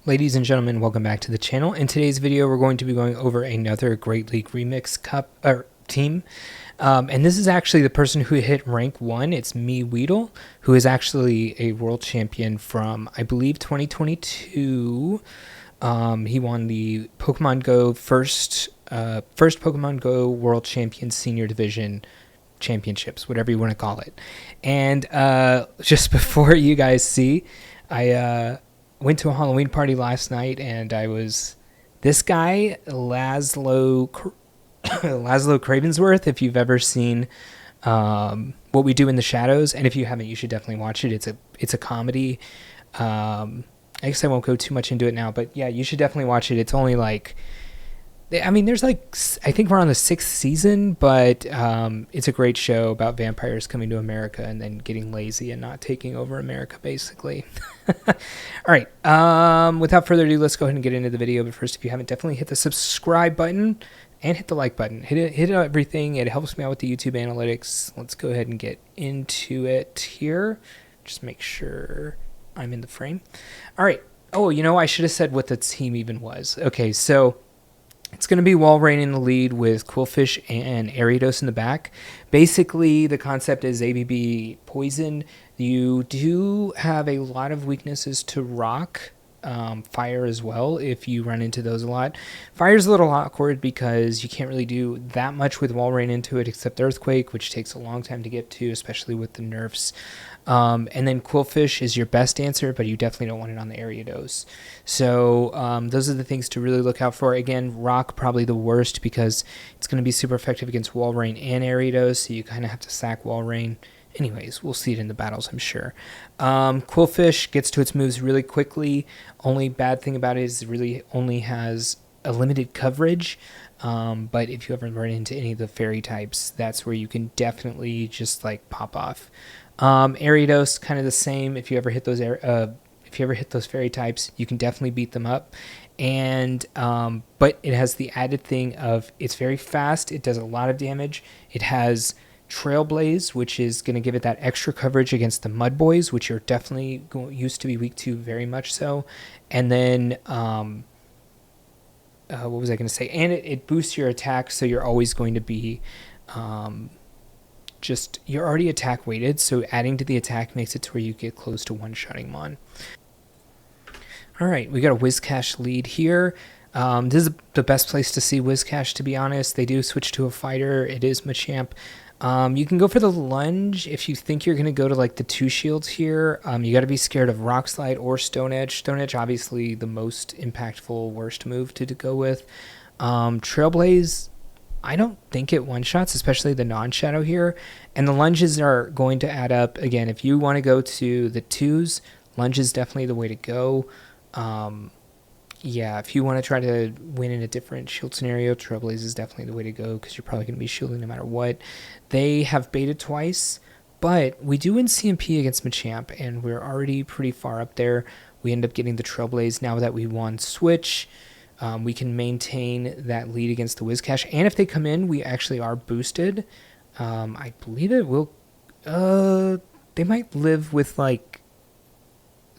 Ladies and gentlemen, welcome back to the channel. In today's video, we're going to be going over another Great League Remix Cup team. And this is actually the person who hit rank 1. It's me, Weedle, who is actually a world champion from, I believe, 2022. He won the Pokemon Go first Pokemon Go World Champion Senior Division Championships, whatever you want to call it. And just before you guys see, I went to a Halloween party last night, and I was this guy, Laszlo Cravensworth. If you've ever seen What We Do in the Shadows, and if you haven't, you should definitely watch it. It's a comedy. I guess I won't go too much into it now, but yeah, you should definitely watch it. It's only like, I mean, there's like, I think we're on the 6th season, but it's a great show about vampires coming to America and then getting lazy and not taking over America, basically. All right. Without further ado, let's go ahead and get into the video. But first, if you haven't, definitely hit the subscribe button and hit the like button. Hit everything. It helps me out with the YouTube analytics. Let's go ahead and get into it here. Just make sure I'm in the frame. All right. Oh, you know, I should have said what the team even was. Okay, so it's going to be Walrein in the lead with Qwilfish and Ariados in the back. Basically, the concept is ABB Poison. You do have a lot of weaknesses to rock, fire as well, if you run into those a lot. Fire's a little awkward because you can't really do that much with Walrein into it except Earthquake, which takes a long time to get to, especially with the nerfs. And then Qwilfish is your best answer, but you definitely don't want it on the Ariados. So those are the things to really look out for. Again, Rock probably the worst because it's going to be super effective against Walrein and Ariados, so you kind of have to sack Walrein. Anyways, we'll see it in the battles, I'm sure. Qwilfish gets to its moves really quickly. Only bad thing about it is it really only has a limited coverage. But if you ever run into any of the fairy types, that's where you can definitely just like pop off. Ariados, kind of the same. If you ever hit those fairy types, you can definitely beat them up. And but it has the added thing of it's very fast. It does a lot of damage. It has Trailblaze, which is going to give it that extra coverage against the Mud Boys, which you're definitely used to be weak to, very much so. And then what was I going to say? And it boosts your attack, so you're always going to be you're already attack weighted, so adding to the attack makes it to where you get close to one-shotting them on. All right, we got a Whiscash lead here. This is the best place to see Whiscash, to be honest. They do switch to a fighter. It is Machamp. You can go for the lunge if you think you're going to go to like the 2 shields here. You got to be scared of Rock Slide or Stone Edge. Stone Edge, obviously the most impactful, worst move to go with. Trailblaze, I don't think it one-shots, especially the non-shadow here. And the lunges are going to add up. Again, if you want to go to the 2s, lunge is definitely the way to go. Yeah, if you want to try to win in a different shield scenario, Trailblaze is definitely the way to go because you're probably going to be shielding no matter what. They have baited twice, but we do win CMP against Machamp, and we're already pretty far up there. We end up getting the Trailblaze now that we won Switch. We can maintain that lead against the Whiscash, and if they come in, we actually are boosted. I believe it will... they might live with like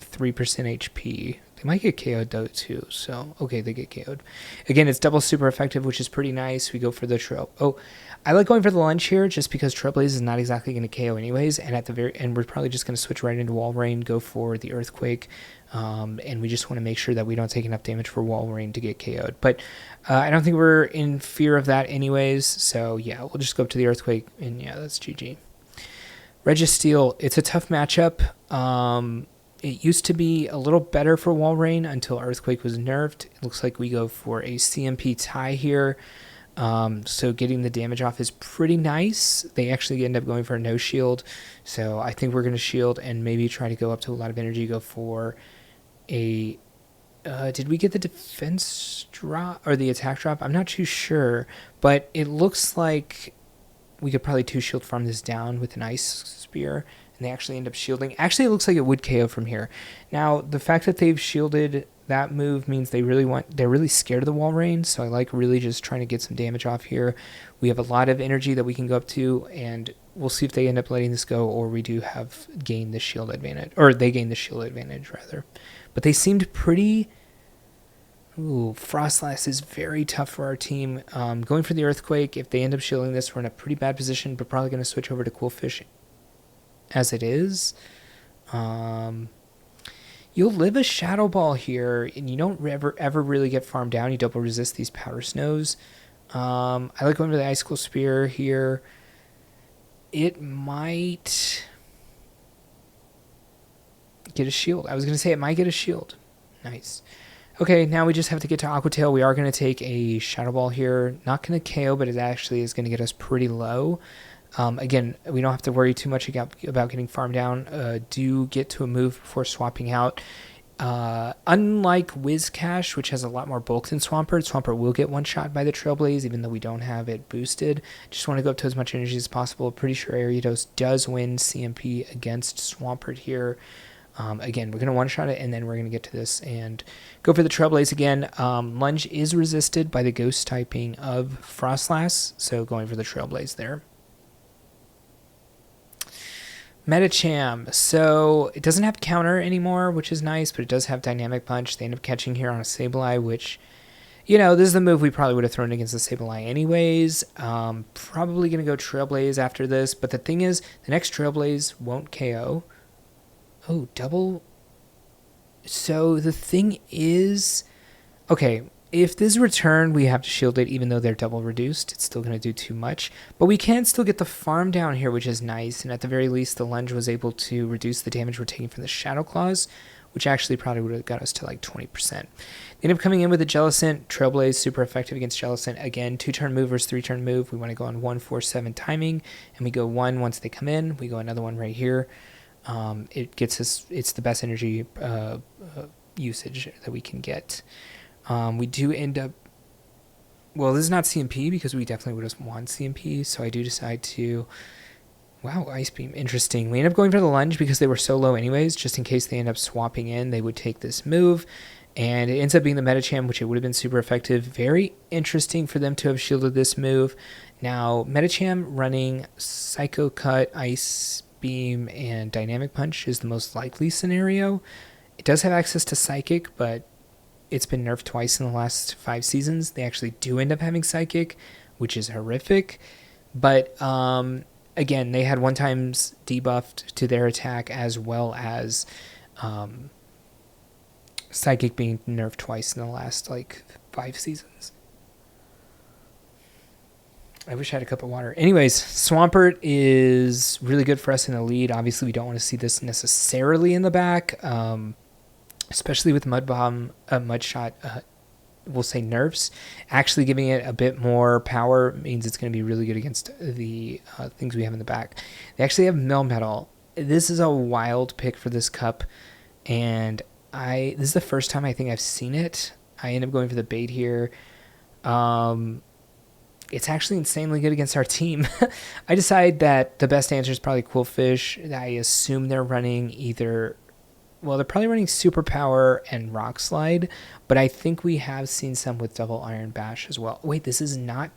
3% HP. They might get KO'd though too, so okay, they get KO'd. Again, it's double super effective, which is pretty nice. We go for the trail. Oh, I like going for the lunge here just because Trailblaze is not exactly going to KO anyways, and at the very end, we're probably just going to switch right into Walrein, go for the Earthquake, and we just want to make sure that we don't take enough damage for Walrein to get KO'd. But I don't think we're in fear of that anyways, so yeah, we'll just go up to the Earthquake, and yeah, that's GG. Registeel, it's a tough matchup. It used to be a little better for Walrein until Earthquake was nerfed. It looks like we go for a CMP tie here. So getting the damage off is pretty nice. They actually end up going for a no shield. So I think we're going to shield and maybe try to go up to a lot of energy, go for a... did we get the defense drop or the attack drop? I'm not too sure. But it looks like we could probably 2-shield farm this down with an Ice Spear. And they actually end up shielding. Actually, it looks like it would KO from here. Now, the fact that they've shielded that move means they're really scared of the Walrein, so I like really just trying to get some damage off here. We have a lot of energy that we can go up to, and we'll see if they end up letting this go, or we do have gained the shield advantage, or they gain the shield advantage, rather. But they seemed pretty Ooh, Frostlass is very tough for our team. Going for the Earthquake, if they end up shielding this, we're in a pretty bad position, but probably going to switch over to Qwilfish as it is. You'll live a Shadow Ball here, and you don't ever really get farmed down. You double resist these Powder Snows. I like going for the Icicle Spear here. It might get a shield. I was going to say it might get a shield. Nice. Okay, now we just have to get to Aqua Tail. We are going to take a Shadow Ball here. Not going to KO, but it actually is going to get us pretty low. Again, we don't have to worry too much about getting farmed down. Do get to a move before swapping out. Unlike Whiscash, which has a lot more bulk than Swampert, Swampert will get one shot by the Trailblaze, even though we don't have it boosted. Just want to go up to as much energy as possible. Pretty sure Ariados does win CMP against Swampert here. Again, we're going to one-shot it, and then we're going to get to this and go for the Trailblaze again. Lunge is resisted by the Ghost typing of Frostlass, so going for the Trailblaze there. Medicham, so it doesn't have counter anymore, which is nice, but it does have Dynamic Punch. They end up catching here on a Sableye, which, you know, this is the move we probably would have thrown against the Sableye anyways. Probably going to go Trailblaze after this, but the thing is, the next Trailblaze won't KO. Oh, double. So the thing is, okay, if this return, we have to shield it even though they're double reduced. It's still going to do too much. But we can still get the farm down here, which is nice. And at the very least, the Lunge was able to reduce the damage we're taking from the Shadow Claws, which actually probably would have got us to like 20%. They end up coming in with a Jellicent. Trailblaze, super effective against Jellicent. Again, 2-turn move versus 3-turn move. We want to go on 1-4-7 timing. And we go 1 once they come in. We go another one right here. It gets us, it's the best energy usage that we can get. We do end up, well, this is not CMP because we definitely would have won CMP, so I do decide to, wow, Ice Beam, interesting. We end up going for the Lunge because they were so low anyways, just in case they end up swapping in, they would take this move, and it ends up being the Medicham, which it would have been super effective. Very interesting for them to have shielded this move. Now, Medicham running Psycho Cut, Ice Beam, and Dynamic Punch is the most likely scenario. It does have access to Psychic, but it's been nerfed twice in the last 5 seasons. They actually do end up having Psychic, which is horrific. But again, they had 1x debuffed to their attack, as well as Psychic being nerfed twice in the last like 5 seasons. I wish I had a cup of water. Anyways, Swampert is really good for us in the lead. Obviously, we don't want to see this necessarily in the back. Especially with Mud Bomb, Mudshot, we'll say nerfs. Actually giving it a bit more power means it's going to be really good against the things we have in the back. They actually have Melmetal. This is a wild pick for this cup, and this is the first time I think I've seen it. I end up going for the bait here. It's actually insanely good against our team. I decide that the best answer is probably Qwilfish. I assume they're running either... Well, they're probably running Superpower and Rock Slide, but I think we have seen some with Double Iron Bash as well. Wait, this is not...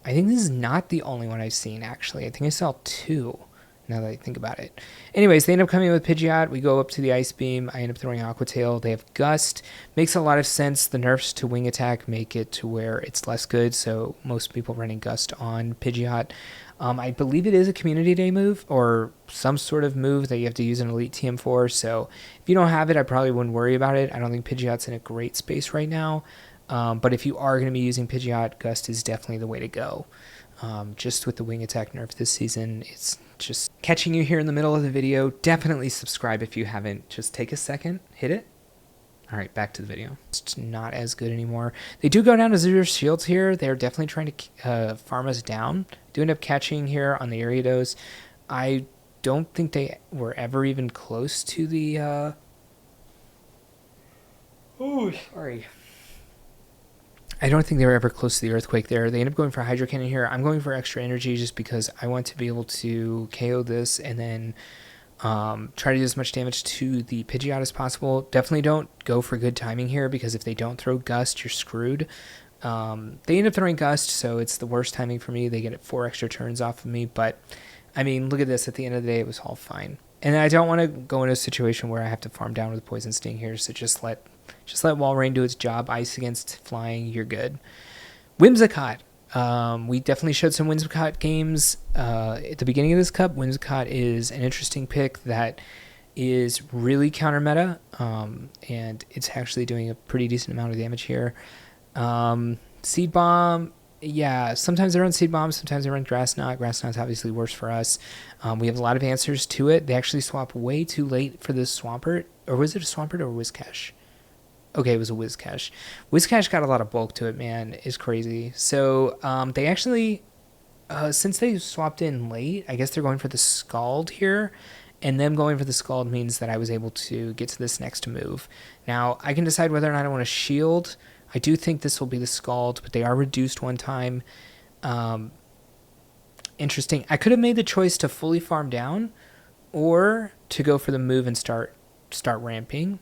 I think this is not the only one I've seen, actually. I think I saw 2, now that I think about it. Anyways, they end up coming with Pidgeot. We go up to the Ice Beam. I end up throwing Aqua Tail. They have Gust. Makes a lot of sense. The nerfs to Wing Attack make it to where it's less good, so most people running Gust on Pidgeot. I believe it is a Community Day move or some sort of move that you have to use an Elite TM for, so if you don't have it, I probably wouldn't worry about it. I don't think Pidgeot's in a great space right now, but if you are going to be using Pidgeot, Gust is definitely the way to go. Just with the Wing Attack nerf this season, it's just catching you here in the middle of the video. Definitely subscribe if you haven't. Just take a second, hit it. All right, back to the video. It's not as good anymore. They do go down to 0 shields here. They're definitely trying to farm us down. Do end up catching here on the Ariados. I don't think they were ever even close to the... Oh, sorry. I don't think they were ever close to the Earthquake there. They end up going for Hydro Cannon here. I'm going for extra energy just because I want to be able to KO this and then try to do as much damage to the Pidgeot as possible. Definitely don't go for good timing here because if they don't throw Gust, you're screwed. They end up throwing Gust, so it's the worst timing for me. They get 4 extra turns off of me, but I mean, look at this. At the end of the day, it was all fine. And I don't want to go into a situation where I have to farm down with Poison Sting here, so just let Walrein do its job. Ice against flying, you're good. Whimsicott. We definitely showed some Whimsicott games at the beginning of this cup. Whimsicott is an interesting pick that is really counter meta, and it's actually doing a pretty decent amount of damage here. Seed Bomb, yeah, sometimes they run Seed Bomb, sometimes they run Grass Knot. Grass Knot's obviously worse for us. We have a lot of answers to it. They actually swap way too late for this Swampert. Or was it a Swampert or a Whiscash? Okay, it was a Whiscash. Whiscash got a lot of bulk to it, man. It's crazy. So they actually, since they swapped in late, I guess they're going for the Scald here. And them going for the Scald means that I was able to get to this next move. Now, I can decide whether or not I want to shield. I do think this will be the Scald, but they are reduced one time. Interesting. I could have made the choice to fully farm down or to go for the move and start ramping.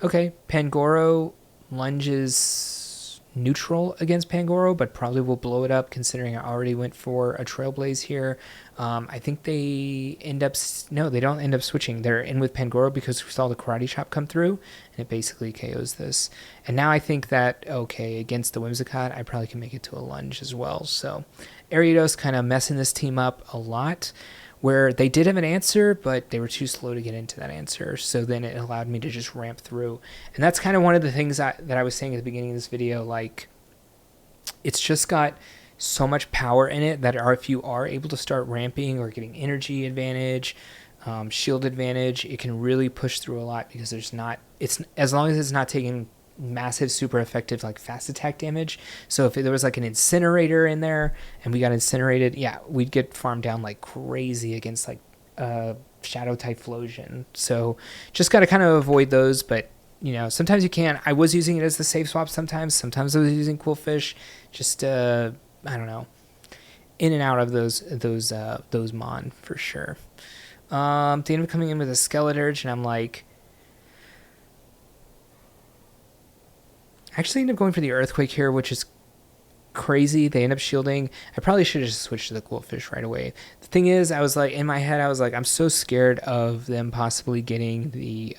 Okay, Pangoro lunges neutral against Pangoro, but probably will blow it up considering I already went for a Trailblaze here. I think they end up... No, they don't end up switching. They're in with Pangoro because we saw the Karate Chop come through, and it basically KOs this. And now I think that, okay, against the Whimsicott, I probably can make it to a lunge as well. So Ariados kind of messing this team up a lot, where they did have an answer, but they were too slow to get into that answer. So then it allowed me to just ramp through. And that's kind of one of the things that I was saying at the beginning of this video. Like, it's just got so much power in it that if you are able to start ramping or getting energy advantage, shield advantage, it can really push through a lot because there's not... It's as long as it's not taking massive super effective like fast attack damage. So if there was like an incinerator in there and we got incinerated, yeah, we'd get farmed down like crazy against like Shadow Typhlosion. So just got to kind of avoid those, but you know, sometimes you can. I was using it as the safe swap sometimes I was using Qwilfish, just I don't know, in and out of those mon for sure. They end up coming in with a Skeleturge, and I'm like, I actually end up going for the Earthquake here, which is crazy. They end up shielding. I probably should have just switched to the Qwilfish right away. The thing is, I was like, in my head, I was like, I'm so scared of them possibly getting the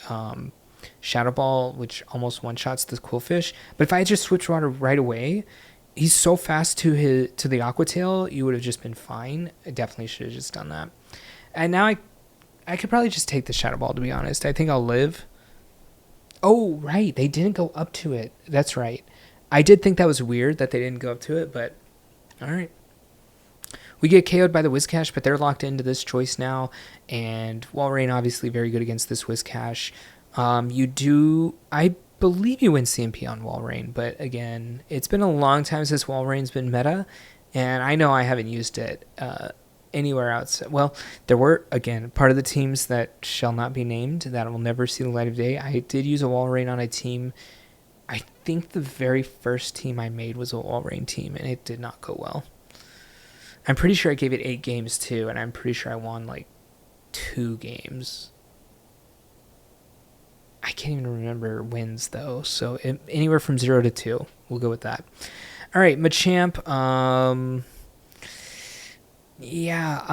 Shadow Ball, which almost one-shots the Qwilfish. But if I had just switched water right away, he's so fast to the Aqua Tail, you would have just been fine. I definitely should have just done that. And now I could probably just take the Shadow Ball, to be honest. I think I'll live. Oh, right. They didn't go up to it. That's right. I did think that was weird that they didn't go up to it, but all right. We get KO'd by the Whiscash, but they're locked into this choice now, and Walrein obviously very good against this Whiscash. I believe you win CMP on Walrein, but again, it's been a long time since Walrein's been meta, and I know I haven't used it anywhere outside. Well, there were, again, part of the teams that shall not be named that will never see the light of day. I did use a Walrein on a team. I think the very first team I made was a Walrein team, and it did not go well. I'm pretty sure I gave it 8 games too, and I'm pretty sure I won like 2 games. I can't even remember wins though, so anywhere from 0 to 2. We'll go with that. All right, Machamp. Yeah,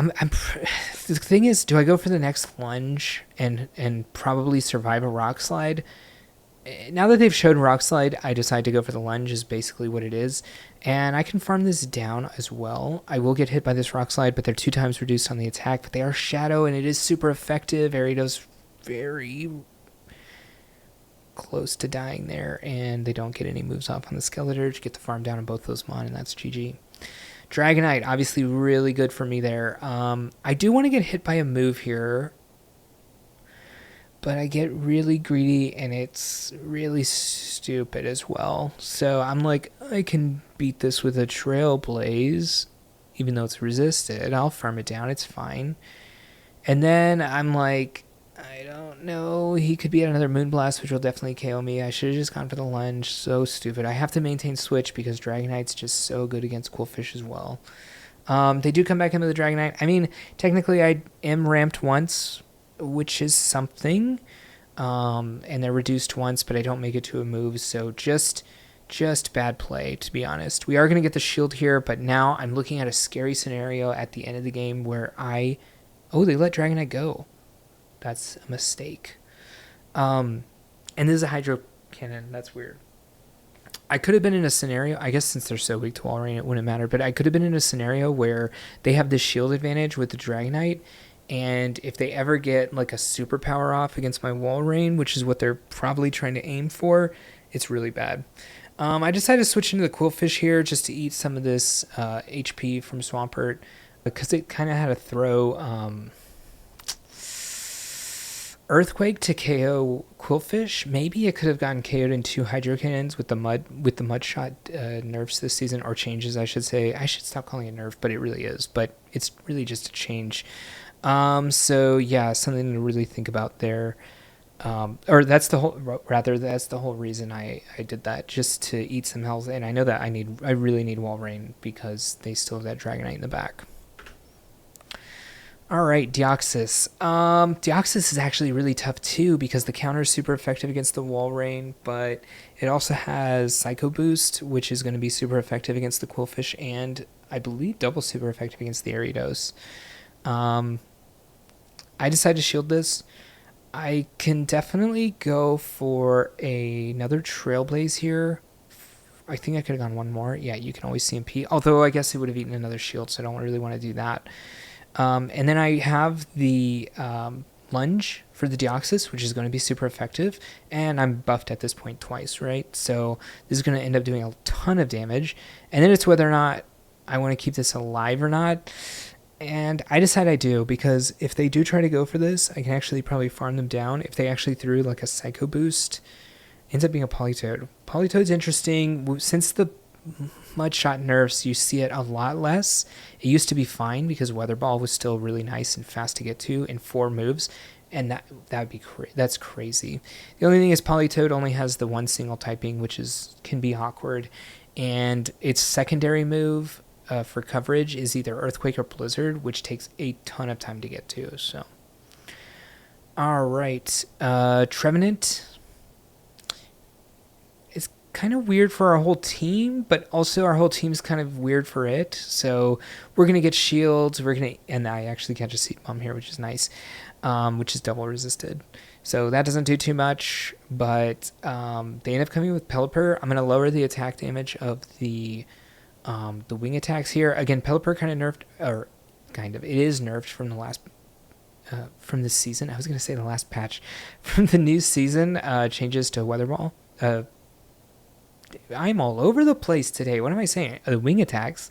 the thing is, do I go for the next lunge and probably survive a Rock Slide? Now that they've shown Rock Slide, I decide to go for the lunge is basically what it is. And I can farm this down as well. I will get hit by this Rock Slide, but they're 2 times reduced on the attack. But they are Shadow, and it is super effective. Ariados very close to dying there, and they don't get any moves off on the Skeleturge. Get the farm down on both those mon, and that's GG. Dragonite, obviously really good for me there. I do want to get hit by a move here, but I get really greedy, and it's really stupid as well. So I'm like, I can beat this with a Trailblaze, even though it's resisted. I'll farm it down, it's fine. And then I'm like, I don't know, he could be at another Moonblast, which will definitely KO me. I should have just gone for the lunge. So stupid. I have to maintain switch because Dragonite's just so good against Qwilfish as well. They do come back into the Dragonite. I mean, technically I am ramped once, which is something. And they're reduced once, but I don't make it to a move. So just bad play, to be honest. We are going to get the shield here, but now I'm looking at a scary scenario at the end of the game where Oh, they let Dragonite go. That's a mistake. And this is a Hydro Cannon. That's weird. I could have been in a scenario, I guess since they're so weak to Walrein, it wouldn't matter, but I could have been in a scenario where they have this shield advantage with the Dragonite, and if they ever get like a superpower off against my Walrein, which is what they're probably trying to aim for, it's really bad. I decided to switch into the Qwilfish here just to eat some of this HP from Swampert, because it kind of had to throw Earthquake to KO Qwilfish. Maybe it could have gotten KO'd in 2 Hydro Cannons with the mud shot nerfs this season, or changes, I should say. I should stop calling it nerf, but it really is. But it's really just a change. So yeah, something to really think about there. That's the whole reason I did that, just to eat some health. And I know that I really need Walrein because they still have that Dragonite in the back. All right, Deoxys. Deoxys is actually really tough too because the counter is super effective against the Walrein, but it also has Psycho Boost, which is going to be super effective against the Qwilfish, and I believe double super effective against the Ariados. I decided to shield this. I can definitely go for another Trailblaze here. I think I could have gone one more. Yeah, you can always CMP, although I guess it would have eaten another shield, so I don't really want to do that. And then I have the lunge for the Deoxys, which is going to be super effective. And I'm buffed at this point twice, right? So this is going to end up doing a ton of damage. And then it's whether or not I want to keep this alive or not. And I decide I do, because if they do try to go for this, I can actually probably farm them down. If they actually threw like a Psycho Boost, ends up being a Politoed. Politoed's interesting. Since the Mudshot nerfs, you see it a lot less. It used to be fine because Weather Ball was still really nice and fast to get to in 4 moves, and that'd be that's crazy. The only thing is Politoed only has the one single typing, which can be awkward, and its secondary move for coverage is either Earthquake or Blizzard, which takes a ton of time to get to. So, all right, Trevenant. Kind of weird for our whole team, but also our whole team's kind of weird for it. So we're gonna get shields. And I actually catch a Seed Bomb here, which is nice, which is double resisted. So that doesn't do too much, but they end up coming with Pelipper. I'm gonna lower the attack damage of the wing attacks here. Again, Pelipper kind of nerfed, or kind of, it is nerfed from the last. From this season. I was gonna say the last patch. From the new season, changes to Weather Ball. I'm all over the place today. What am I saying? The wing attacks.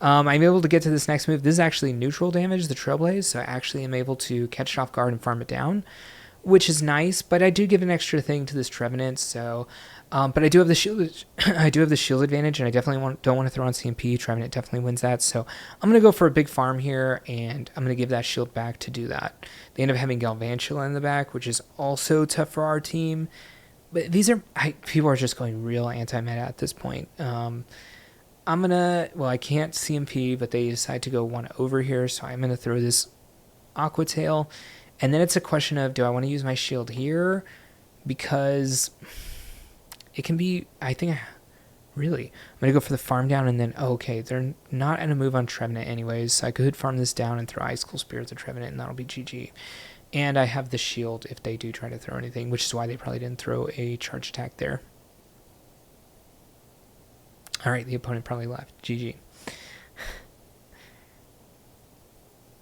I'm able to get to this next move. This is actually neutral damage, the Trailblaze, so I actually am able to catch it off guard and farm it down, which is nice, but I do give an extra thing to this Trevenant, so... but I do have the shield. I do have the shield advantage, and I definitely don't want to throw on CMP. Trevenant definitely wins that, so I'm going to go for a big farm here, and I'm going to give that shield back to do that. They end up having Galvantula in the back, which is also tough for our team. But people are just going real anti-meta at this point. I can't CMP, but they decide to go one over here, so I'm going to throw this Aqua Tail. And then it's a question of, do I want to use my shield here? Because it can be, I'm going to go for the farm down, and then, okay, they're not going to move on Trevenant anyways, so I could farm this down and throw Ice Cool Spear at the Trevenant, and that'll be GG. And I have the shield if they do try to throw anything, which is why they probably didn't throw a charge attack there. All right, the opponent probably left. GG.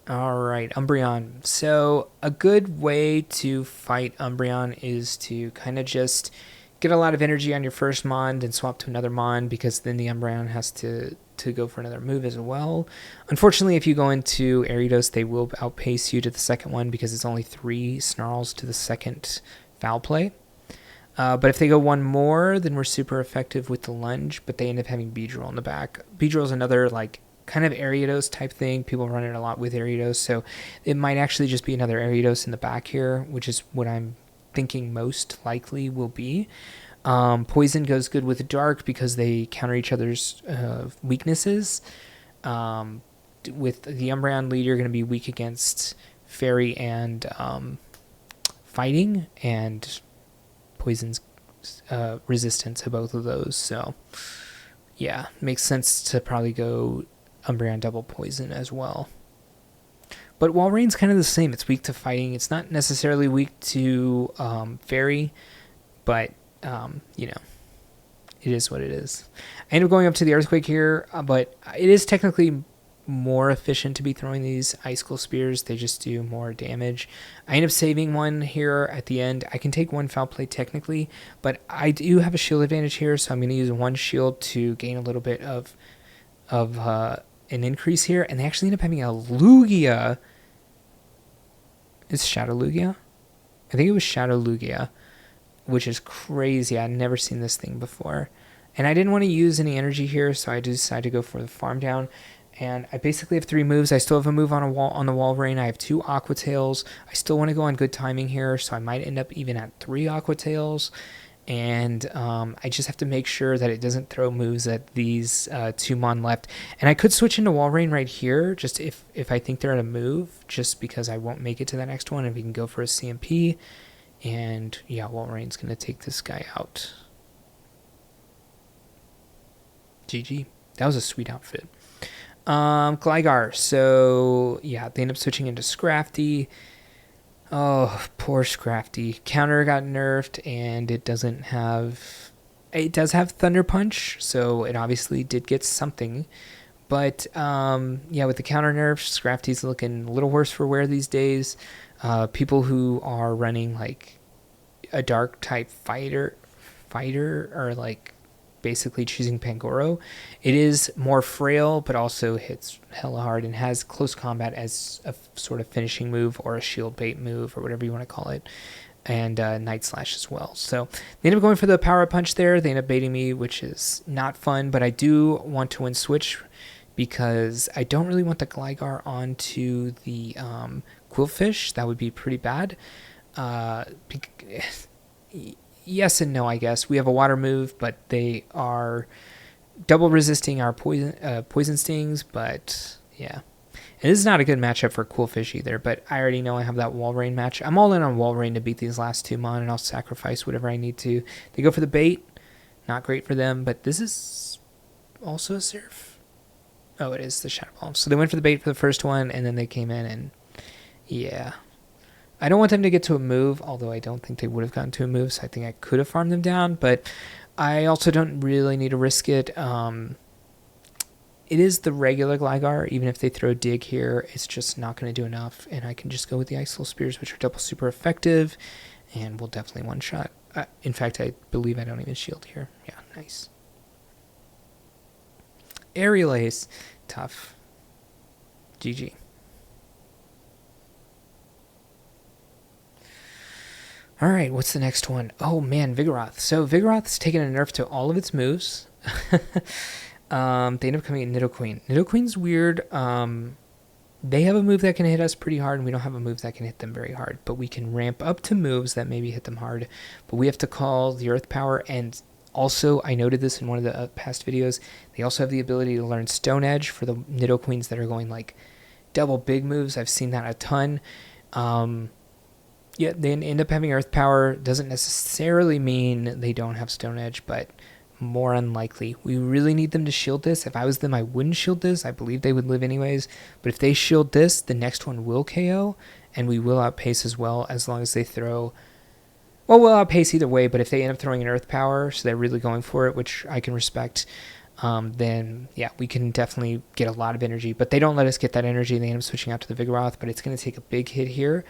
All right, Umbreon. So a good way to fight Umbreon is to kind of just get a lot of energy on your first Mond and swap to another Mond, because then the Umbreon has to go for another move as well. Unfortunately, if you go into Ariados, they will outpace you to the second one because it's only 3 Snarls to the second Foul Play. But if they go one more, then we're super effective with the lunge, but they end up having Beedrill in the back. Beedrill is another kind of Ariados type thing. People run it a lot with Ariados, so it might actually just be another Ariados in the back here, which is what I'm thinking most likely will be. Poison goes good with Dark because they counter each other's weaknesses. With the Umbreon lead, you're going to be weak against Fairy and Fighting, and Poison's resistant to both of those. So, yeah, makes sense to probably go Umbreon double Poison as well. But Walrein's kind of the same. It's weak to fighting. It's not necessarily weak to fairy, but you know, it is what it is. I end up going up to the Earthquake here, but it is technically more efficient to be throwing these Icicle Spears. They just do more damage. I end up saving one here at the end. I can take one Foul Play technically, but I do have a shield advantage here, so I'm going to use one shield to gain a little bit of an increase here. And they actually end up having a Lugia. It's Shadow Lugia? I think it was Shadow Lugia, which is crazy. I'd never seen this thing before. And I didn't want to use any energy here, so I decided to go for the farm down. And I basically have 3 moves. I still have a move on the Walrein. I have 2 Aqua Tails. I still want to go on good timing here, so I might end up even at 3 Aqua Tails. And I just have to make sure that it doesn't throw moves at these 2 Mon left. And I could switch into Walrein right here, just if I think they're at a move, just because I won't make it to the next one, and we can go for a CMP. And yeah, Walrein's going to take this guy out. GG. That was a sweet outfit. Gligar. So yeah, they end up switching into Scrafty. Oh, poor Scrafty. Counter got nerfed, and it does have Thunder Punch, so it obviously did get something. But yeah, with the counter nerfs, Scrafty's looking a little worse for wear these days. People who are running like a dark type fighter are like basically choosing Pangoro. It is more frail, but also hits hella hard and has close combat as a sort of finishing move or a shield bait move or whatever you want to call it, and Night Slash as well. So they end up going for the Power Punch there. They end up baiting me, which is not fun, but I do want to win switch because I don't really want the Gligar onto the Qwilfish. That would be pretty bad. Yes and no, I guess. We have a water move, but they are double resisting our poison stings, but yeah. And this is not a good matchup for Qwilfish either, but I already know I have that Walrein match. I'm all in on Walrein to beat these last 2 Mon, and I'll sacrifice whatever I need to. They go for the bait. Not great for them, but this is also a Surf. Oh, it is the Shadow Ball. So they went for the bait for the first one, and then they came in, and yeah. I don't want them to get to a move, although I don't think they would have gotten to a move, so I think I could have farmed them down, but I also don't really need to risk it. It is the regular Gligar. Even if they throw Dig here, it's just not going to do enough, and I can just go with the Icicle Spears, which are double super effective, and will definitely one-shot. In fact, I believe I don't even shield here. Yeah, nice. Aerial Ace. Tough. GG. All right, what's the next one? Oh, man, Vigoroth. So Vigoroth's taken a nerf to all of its moves. They end up coming in Nidoqueen. Nidoqueen's weird. They have a move that can hit us pretty hard, and we don't have a move that can hit them very hard. But we can ramp up to moves that maybe hit them hard. But we have to call the Earth Power. And also, I noted this in one of the past videos, they also have the ability to learn Stone Edge for the Nidoqueens that are going like double big moves. I've seen that a ton. Yeah, they end up having Earth Power. Doesn't necessarily mean they don't have Stone Edge, but more unlikely. We really need them to shield this. If I was them, I wouldn't shield this. I believe they would live anyways. But if they shield this, the next one will KO, and we will outpace as well, as long as they throw... Well, we'll outpace either way, but if they end up throwing an Earth Power, so they're really going for it, which I can respect, then, yeah, we can definitely get a lot of energy. But they don't let us get that energy. They end up switching out to the Vigoroth, but it's going to take a big hit here.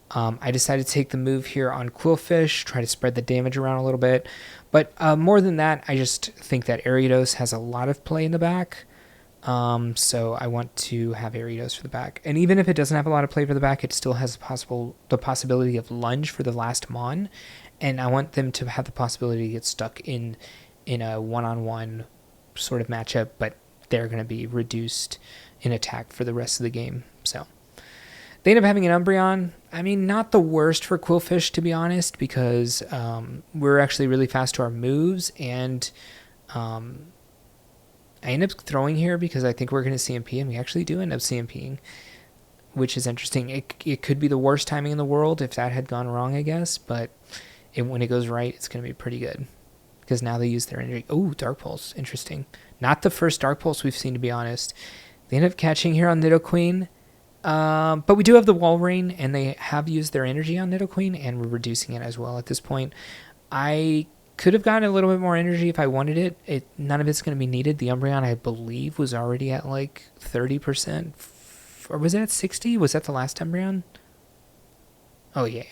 I decided to take the move here on Qwilfish, try to spread the damage around a little bit. But more than that, I just think that Ariados has a lot of play in the back. So I want to have Ariados for the back. And even if it doesn't have a lot of play for the back, it still has the possibility of Lunge for the last Mon. And I want them to have the possibility to get stuck in a one-on-one sort of matchup, but they're going to be reduced in attack for the rest of the game. So they end up having an Umbreon. I mean, not the worst for Qwilfish, to be honest, because we're actually really fast to our moves, and I end up throwing here because I think we're going to CMP, and we actually do end up CMPing, which is interesting. It could be the worst timing in the world if that had gone wrong, I guess, but when it goes right, it's going to be pretty good, because now they use their energy. Oh, Dark Pulse. Interesting. Not the first Dark Pulse we've seen, to be honest. They end up catching here on Nidoqueen. But we do have the Walrein, and they have used their energy on Nidoqueen, and we're reducing it as well at this point. I could have gotten a little bit more energy if I wanted it. None of it's going to be needed. The Umbreon, I believe, was already at like 30%. Or was it at 60? Was that the last Umbreon? Oh, yeah.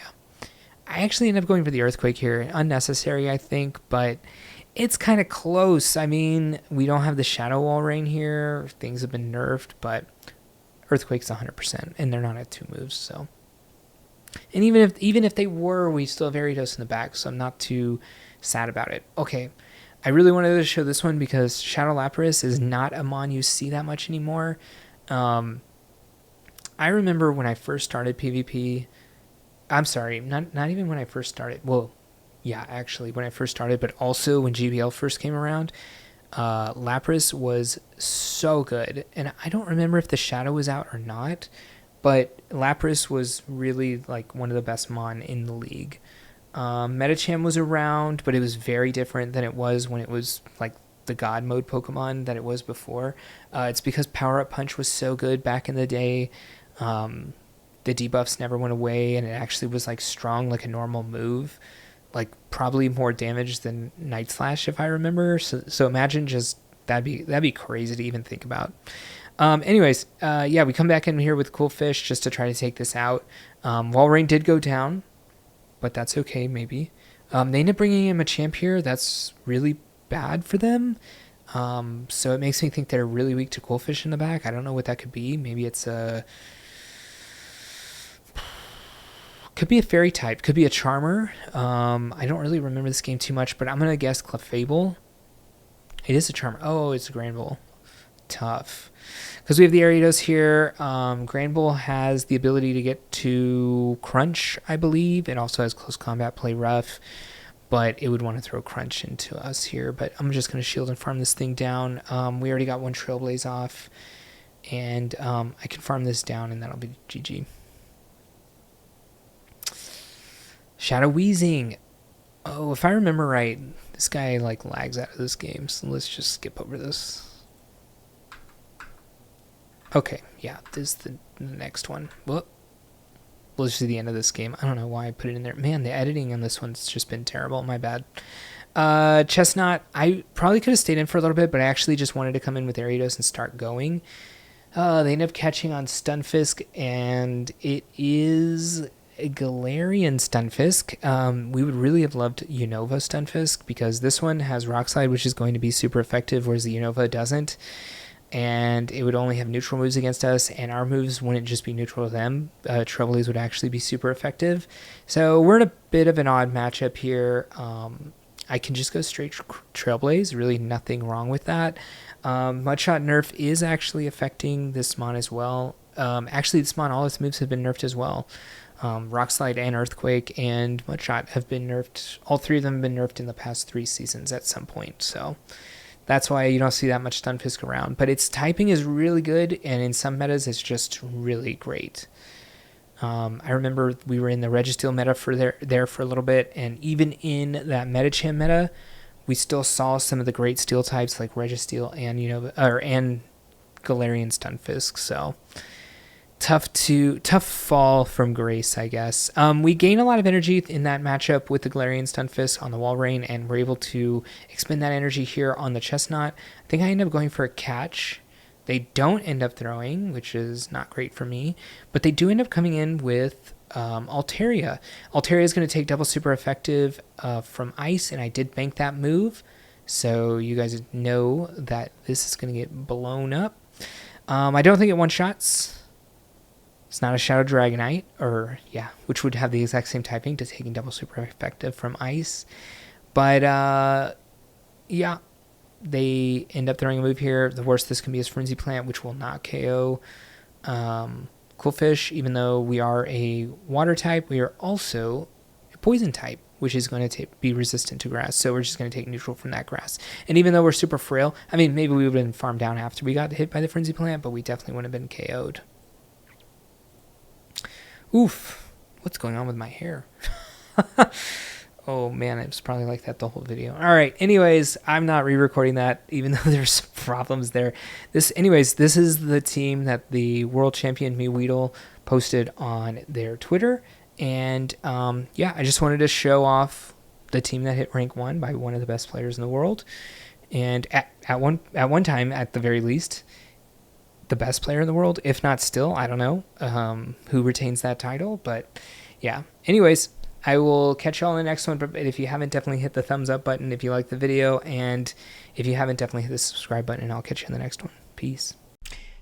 I actually ended up going for the Earthquake here. Unnecessary, I think, but it's kind of close. I mean, we don't have the Shadow Walrein here. Things have been nerfed, but Earthquake's 100%, and they're not at 2 moves, so. And even if they were, we still have Ariados in the back, so I'm not too sad about it. Okay, I really wanted to show this one because Shadow Lapras is not a mon you see that much anymore. I remember when I first started PvP. I'm sorry, not even when I first started. Well, yeah, actually, when I first started, but also when GBL first came around, Lapras was so good. And I don't remember if the Shadow was out or not, but Lapras was really like one of the best mon in the league. Metacham was around, but it was very different than it was when it was like the God mode Pokemon that it was before. It's because Power Up Punch was so good back in the day. The debuffs never went away, and it actually was like strong like a normal move, like probably more damage than Night Slash if I remember. So imagine just that'd be crazy to even think about. Anyways, yeah, we come back in here with Qwilfish just to try to take this out. Walrein did go down, but that's okay maybe. They end up bringing in a champ here. That's really bad for them. So it makes me think they're really weak to Qwilfish in the back. I don't know what that could be. Maybe it's could be a fairy type, could be a charmer. I don't really remember this game too much, but I'm gonna guess Clefable. It is a charmer. Oh, it's a Granbull. Tough, because we have the Ariados here. Granbull has the ability to get to Crunch, I believe. It also has Close Combat, Play Rough, but it would want to throw Crunch into us here. But I'm just gonna shield and farm this thing down. We already got one Trailblaze off, and I can farm this down, and that'll be GG. Shadow Weezing. Oh, if I remember right, this guy like lags out of this game, so let's just skip over this. Okay, yeah, this is the next one. Well, we'll just see the end of this game. I don't know why I put it in there. Man, the editing on this one's just been terrible. My bad. Chestnut, I probably could have stayed in for a little bit, but I actually just wanted to come in with Ariados and start going. They end up catching on Stunfisk, and it is a Galarian Stunfisk. We would really have loved Unova Stunfisk because this one has Rock Slide, which is going to be super effective, whereas the Unova doesn't. And it would only have neutral moves against us, and our moves wouldn't just be neutral to them. Trailblaze would actually be super effective. So we're in a bit of an odd matchup here. I can just go straight Trailblaze, really nothing wrong with that. Mudshot nerf is actually affecting this mon as well. Actually, this mon, all its moves have been nerfed as well. Rock Slide and Earthquake and Mudshot have been nerfed. All three of them have been nerfed in the past 3 seasons at some point. So that's why you don't see that much Stunfisk around. But its typing is really good, and in some metas, it's just really great. I remember we were in the Registeel meta for there for a little bit, and even in that Metacham meta, we still saw some of the great steel types like Registeel and and Galarian Stunfisk. So tough fall from grace, I guess. We gain a lot of energy in that matchup with the Galarian Stunfisk on the Walrein, and we're able to expend that energy here on the Chestnut. I think I end up going for a catch. They don't end up throwing, which is not great for me, but they do end up coming in with Altaria. Altaria is going to take double super effective from Ice, and I did bank that move, so you guys know that this is going to get blown up. I don't think it one-shots. It's not a Shadow Dragonite, which would have the exact same typing to taking double super effective from Ice. But, yeah, they end up throwing a move here. The worst this can be is Frenzy Plant, which will not KO Qwilfish. Even though we are a water type, we are also a poison type, which is going to be resistant to grass. So we're just going to take neutral from that grass. And even though we're super frail, I mean, maybe we would have been farmed down after we got hit by the Frenzy Plant, but we definitely wouldn't have been KO'd. Oof, what's going on with my hair? Oh man, it was probably like that the whole video. All right. Anyways, I'm not re-recording that, even though there's problems there. This is the team that the world champion MeWeedle posted on their Twitter, and yeah, I just wanted to show off the team that hit rank 1 by one of the best players in the world, and at one time, at the very least, the best player in the world, if not still. I don't know who retains that title, but yeah. Anyways, I will catch y'all in the next one, but if you haven't, definitely hit the thumbs up button if you like the video, and if you haven't, definitely hit the subscribe button, and I'll catch you in the next one. Peace.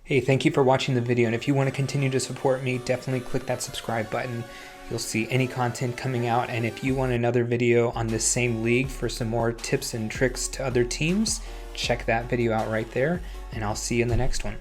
Hey, thank you for watching the video, and if you want to continue to support me, definitely click that subscribe button. You'll see any content coming out, and if you want another video on this same league for some more tips and tricks to other teams, check that video out right there, and I'll see you in the next one.